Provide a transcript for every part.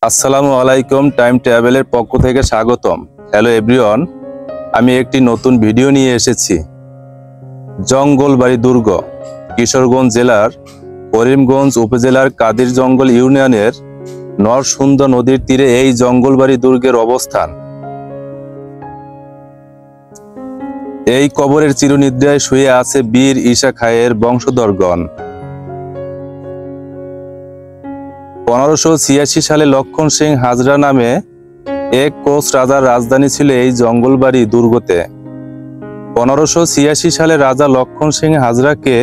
আসসালামু আলাইকুম, টাইম ট্রাভেলের পক্ষ থেকে স্বাগতম। হ্যালো এভরিওয়ান, আমি একটি নতুন ভিডিও নিয়ে এসেছি। জঙ্গলবাড়ি দুর্গ, কিশোরগঞ্জ জেলার করিমগঞ্জ উপজেলার কাদির জঙ্গল ইউনিয়নের নরসুন্দর নদীর তীরে এই জঙ্গলবাড়ি দুর্গের অবস্থান। এই কবরের চিরনিদ্রায় শুয়ে আছে বীর ঈসা খাঁয়ের বংশধরগণ। 1586 সালে লক্ষণ সিং হাজরা নামে এক কোচ রাজার রাজধানী ছিল এই জঙ্গলবাড়ি দুর্গতে। 1586 সালে রাজা লক্ষণ সিং হাজরাকে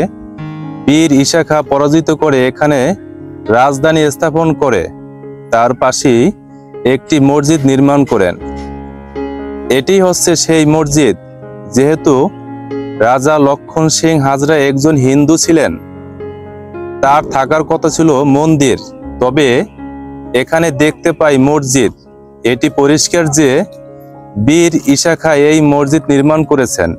বীর ঈসা খাঁ পরাজিত করে এখানে রাজধানী স্থাপন করে তার পাশেই একটি মসজিদ নির্মাণ করেন। এটি হচ্ছে সেই মসজিদ। যেহেতু রাজা লক্ষণ সিং হাজরা একজন হিন্দু ছিলেন, তার থাকার কথা ছিল মন্দির, তবে এখানে দেখতে পাই মসজিদ। এটি পরিষ্কার যে বীর ঈসা খাঁ এই মসজিদ নির্মাণ করেছেন।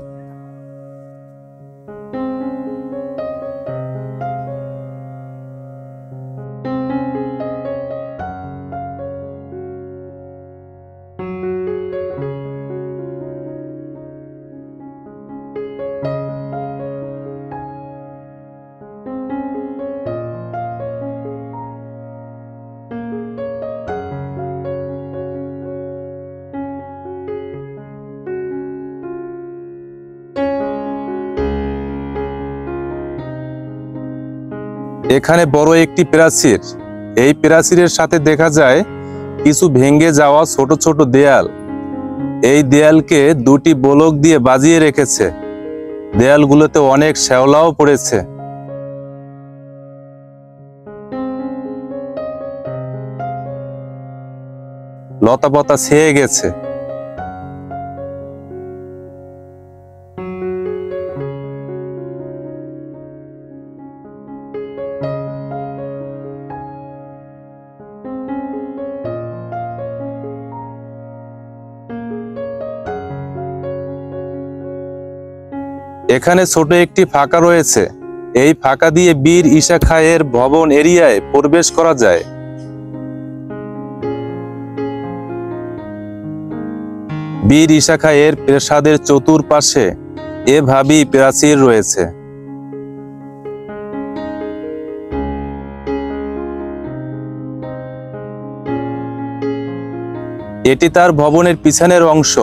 এখানে বড় একটি প্রাচীর। এই প্রাচীরের সাথে দেখা যায় কিছু ভেঙে যাওয়া ছোট ছোট দেয়াল। এই দেয়ালকে দুটি বলক দিয়ে বাজিয়ে রেখেছে। দেয়ালগুলোতে অনেক শ্যাওলাও পড়েছে। লতাপাতা ছেয়ে গেছে। এখানে ছোট একটি ফাঁকা রয়েছে। এই ফাঁকা দিয়ে বীর ঈসা খাঁয়ের ভবন এরিয়ায় প্রবেশ করা যায়। বীর ঈসা খাঁয়ের প্রাসাদের চতুর্পাশে এভাবেই প্রাচীর রয়েছে। এটি তার ভবনের পিছনের অংশ।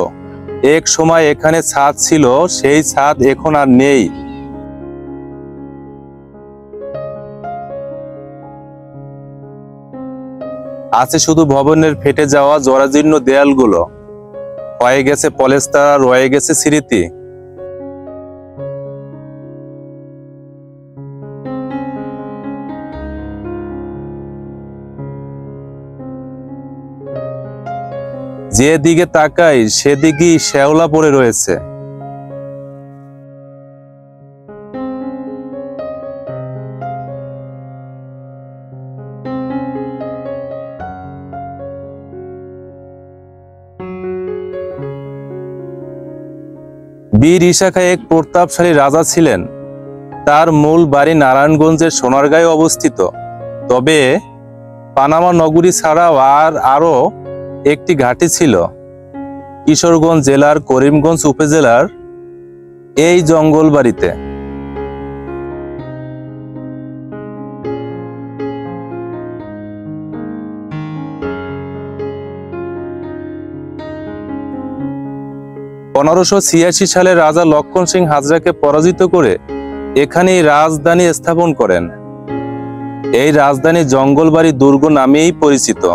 এক সময় এখানে ছাদ ছিল, সেই ছাদ এখন আর নেই। আছে শুধু ভবনের ফেটে যাওয়া জরাজীর্ণ দেয়ালগুলো। হয়ে গেছে পলেস্তারা, রয়ে গেছে স্মৃতি। যেদিকে তাকাই সেদিকেই শ্যাওলা পড়ে রয়েছে। বীর ঈসা খাঁ এক প্রতাপশালী রাজা ছিলেন। তার মূল বাড়ি নারায়ণগঞ্জের সোনারগাঁয়ে অবস্থিত। তবে পানামা নগরী ছাড়াও আরো একটি ঘাঁটি ছিল কিশোরগঞ্জ জেলার করিমগঞ্জ উপজেলার এই জঙ্গলবাড়িতে। সালে রাজা লক্ষণ সিং হাজরাকে পরাজিত করে এখানেই রাজধানী স্থাপন করেন। এই রাজধানী জঙ্গলবাড়ি দুর্গ নামেই পরিচিত।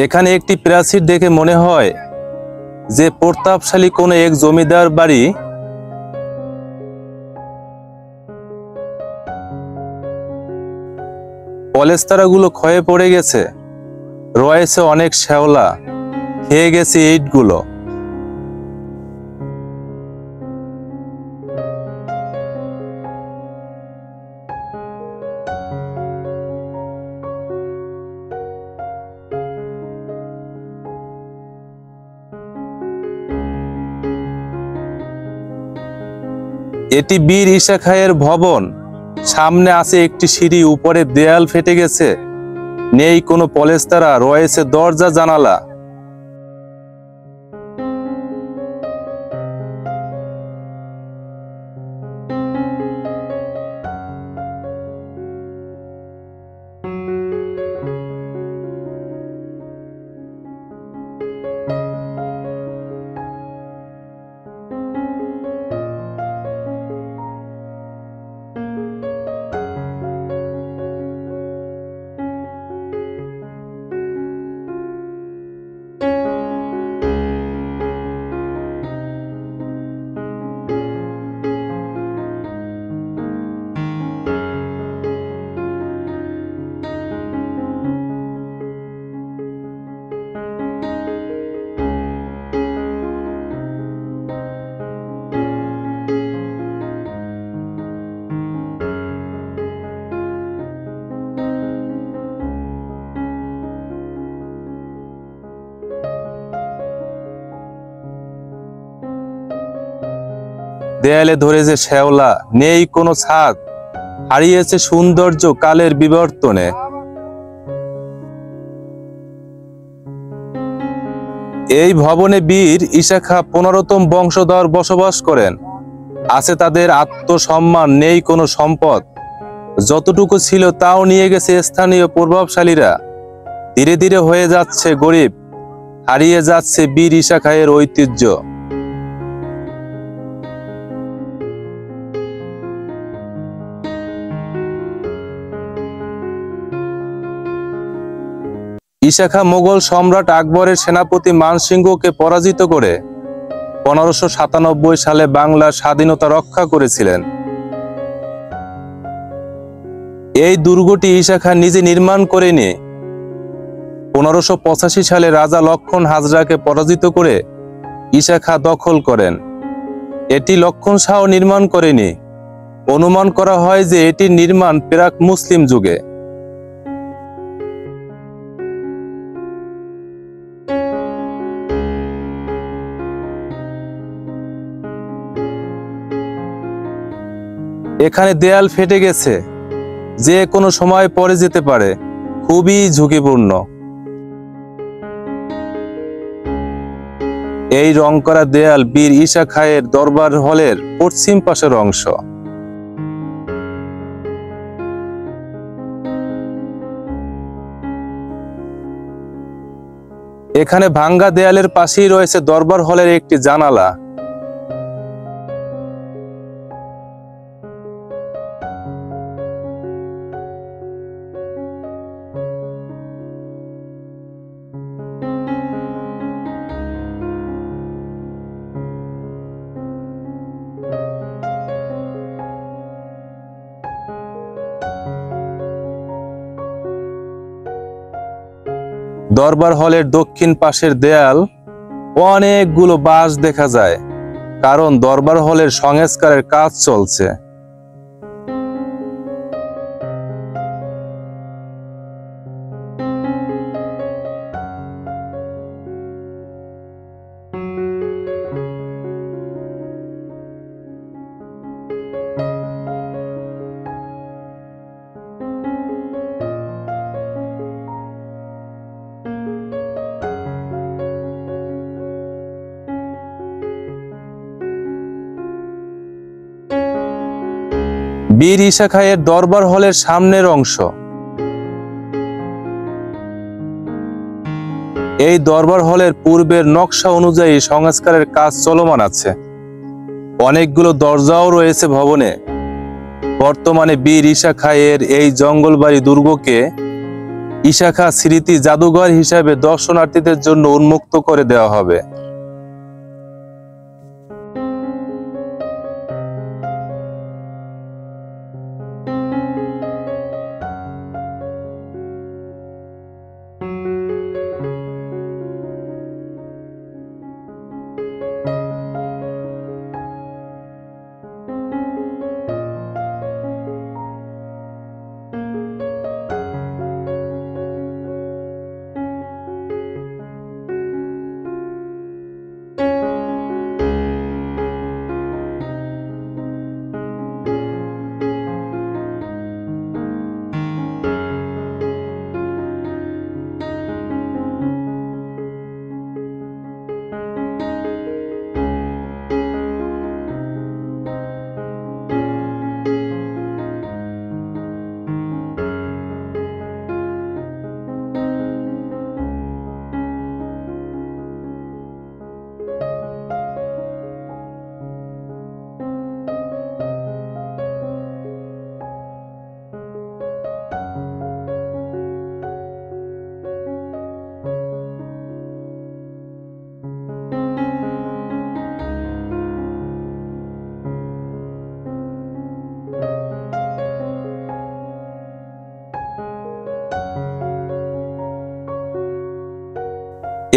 এখানে একটি প্রাচীর দেখে মনে হয় যে প্রতাপশালী কোনো এক জমিদার বাড়ি। পলেস্তারাগুলো ক্ষয়ে পড়ে গেছে, রয়েছে অনেক শ্যাওলা, খেয়ে গেছে ইটগুলো। এটি বীর ঈসা খাঁয়ের ভবন। সামনে আছে একটি সিঁড়ি, উপরে দেয়াল ফেটে গেছে, নেই কোনো পলেস্তারা, রয়েছে দরজা জানালা। দেয়ালে ধরেছে শ্যাওলা, নেই কোনো ছাদ, হারিয়েছে সৌন্দর্য কালের বিবর্তনে। এই ভবনে বীর ঈশা খাঁ 15তম বংশধর বসবাস করেন। আছে তাদের আত্মসম্মান, নেই কোনো সম্পদ, যতটুকু ছিল তাও নিয়ে গেছে স্থানীয় প্রভাবশালীরা। ধীরে ধীরে হয়ে যাচ্ছে গরিব, হারিয়ে যাচ্ছে বীর ঈশা খাঁয়ের ঐতিহ্য। ঈশা খাঁ মোগল সম্রাট আকবরের সেনাপতি মানসিংহকে পরাজিত করে 1597 সালে বাংলার স্বাধীনতা রক্ষা করেছিলেন। এই দুর্গটি ঈশা খাঁ নিজে নির্মাণ করেনি। 1585 সালে রাজা লক্ষণ হাজরাকে পরাজিত করে ঈশা খাঁ দখল করেন। এটি লক্ষণ শাহ নির্মাণ করেনি। অনুমান করা হয় যে এটির নির্মাণ প্রাক মুসলিম যুগে। এখানে দেয়াল ফেটে গেছে, যে কোনো সময় পড়ে যেতে পারে, খুবই ঝুঁকিপূর্ণ। এই রং করা দেয়াল বীর ঈশা খাঁয়ের দরবার হলের পশ্চিম পাশের অংশ। এখানে ভাঙ্গা দেয়ালের পাশেই রয়েছে দরবার হলের একটি জানালা। দরবার হলের দক্ষিণ পাশের দেয়াল অনেকগুলো বাঁশ দেখা যায়, কারণ দরবার হলের সংস্কারের কাজ চলছে। বীর ঈশা খাঁয়ের দরবার হলের সামনের অংশ। এই দরবার হলের পূর্বের নকশা অনুযায়ী সংস্কারের কাজ চলমান আছে। অনেকগুলো দরজাও রয়েছে ভবনে। বর্তমানে বীর ঈশা খাঁয়ের এই জঙ্গলবাড়ি দুর্গকে ঈশা খাঁ স্মৃতি জাদুঘর হিসাবে দর্শনার্থীদের জন্য উন্মুক্ত করে দেওয়া হবে।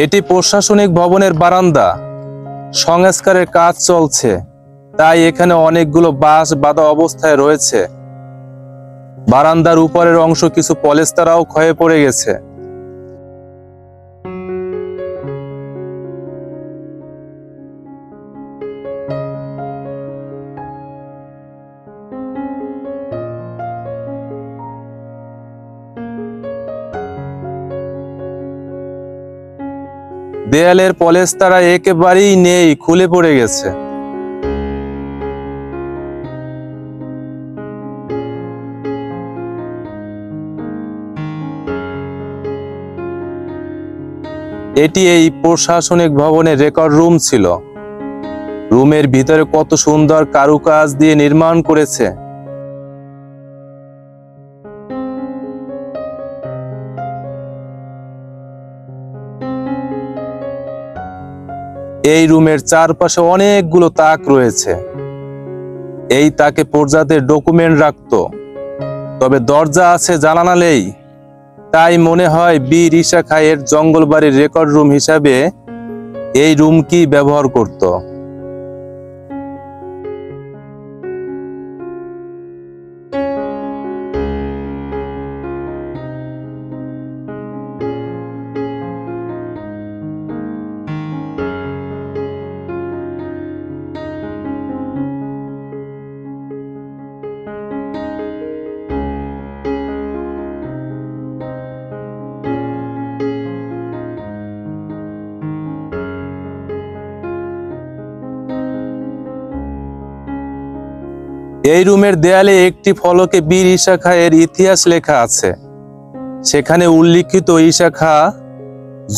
এটি প্রশাসনিক ভবনের বারান্দা। সংস্কারের কাজ চলছে, তাই এখানে অনেকগুলো বাঁশ বাঁধা অবস্থায় রয়েছে। বারান্দার উপরের অংশ কিছু পলেস্তারাও ক্ষয়ে পড়ে গেছে। দেয়ালের পলেস্তারা একেবারেই নেই, খুলে পড়ে গেছে। এটি এই প্রশাসনিক ভবনের রেকর্ড রুম ছিল। রুমের ভিতরে কত সুন্দর কারুকাজ দিয়ে নির্মাণ করেছে। এই রুমের চারপাশে অনেকগুলো তাক রয়েছে। এই তাকে প্রজাদের ডকুমেন্ট রাখতো, তবে দরজা আছে জানালা নেই। তাই মনে হয় বীর ঈশা খাঁয়ের জঙ্গলবাড়ির রেকর্ড রুম হিসাবে এই রুমটি ব্যবহার করত। এই রুমের দেয়ালে একটি ফলকে বীর ঈশা খাঁয়ের ইতিহাস লেখা আছে। সেখানে উল্লিখিত ঈশা খাঁ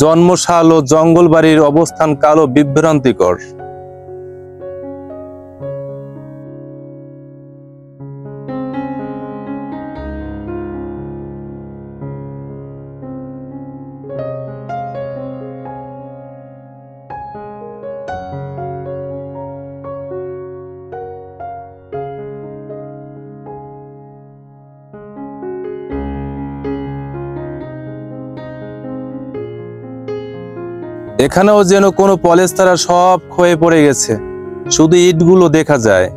জন্মসাল ও জঙ্গলবাড়ির অবস্থান কালও বিভ্রান্তিকর। এখানেও যেন কোনো পলেস্তারা সব ক্ষয়ে পড়ে গেছে, শুধু ইটগুলো দেখা যায়।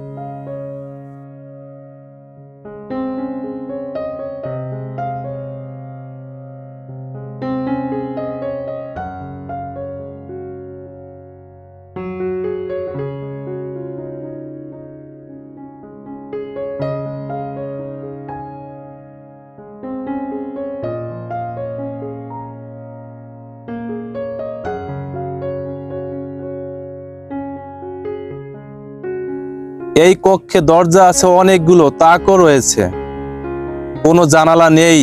এই কক্ষে দরজা আছে অনেকগুলো, তাকও রয়েছে, কোনো জানালা নেই।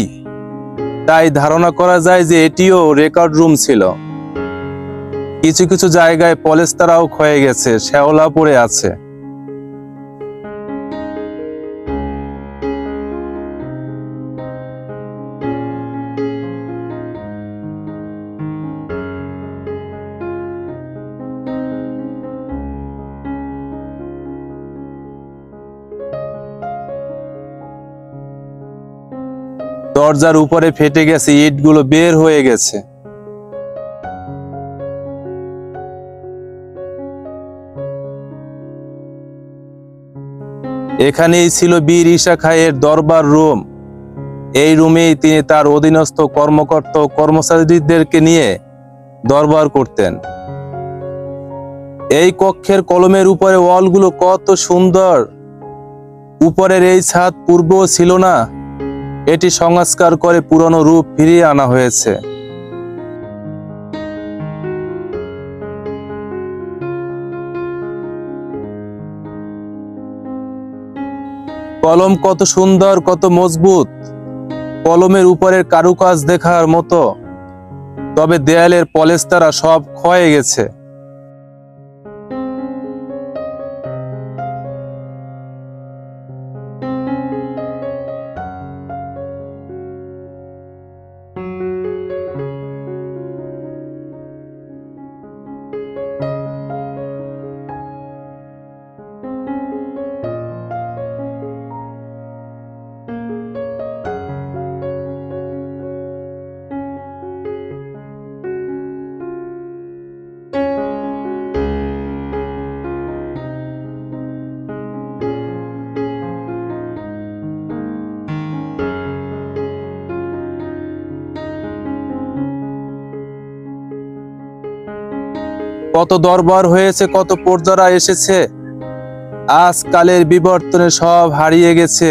তাই ধারণা করা যায় যে এটিও রেকর্ড রুম ছিল। কিছু কিছু জায়গায় পলেস্তারাও ক্ষয়ে গেছে, শ্যাওলা পড়ে আছে। দরজার উপরে ফেটে গেছে, ইটগুলো বের হয়ে গেছে। এখানেই ছিল বীর ঈশা খাঁয়ের দরবার রুম। এই রুমেই তিনি তার অধীনস্থ কর্মকর্তা ও কর্মচারীদেরকে নিয়ে দরবার করতেন। এই কক্ষের কলমের উপরে ওয়ালগুলো কত সুন্দর। উপরের এই ছাদ পূর্বেও ছিল না, এটি সংস্কার করে পুরনো রূপ ফিরিয়ে আনা হয়েছে। কলম কত সুন্দর, কত মজবুত। কলমের উপরের কারুকাজ দেখার মতো, তবে দেয়ালের পলেস্তারা সব ক্ষয়ে গেছে। কত দরবার হয়েছে, কত পর্যারা এসেছে, আজকালের বিবর্তনে সব হারিয়ে গেছে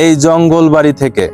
এই জঙ্গল বাড়ি থেকে।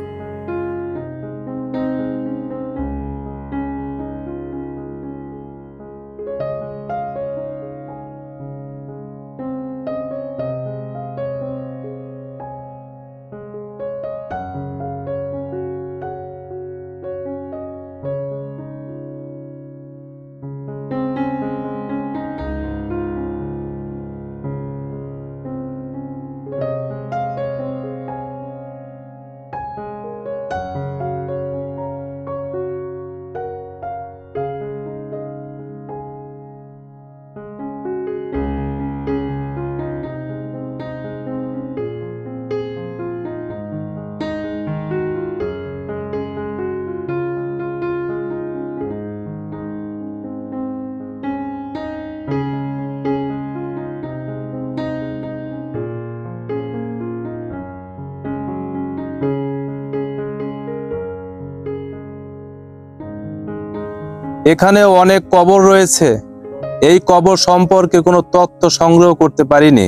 এখানেও অনেক কবর রয়েছে, এই কবর সম্পর্কে কোনো তথ্য সংগ্রহ করতে পারিনি।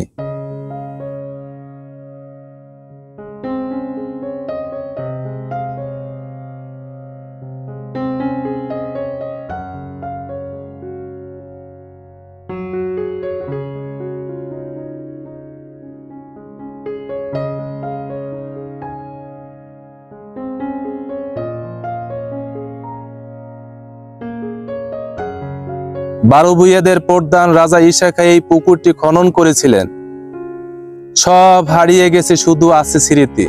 বারো ভূঁইয়াদের প্রধান রাজা ঈশা খাঁ এই পুকুরটি খনন করেছিলেন। সব হারিয়ে গেছে, শুধু আছে স্মৃতি।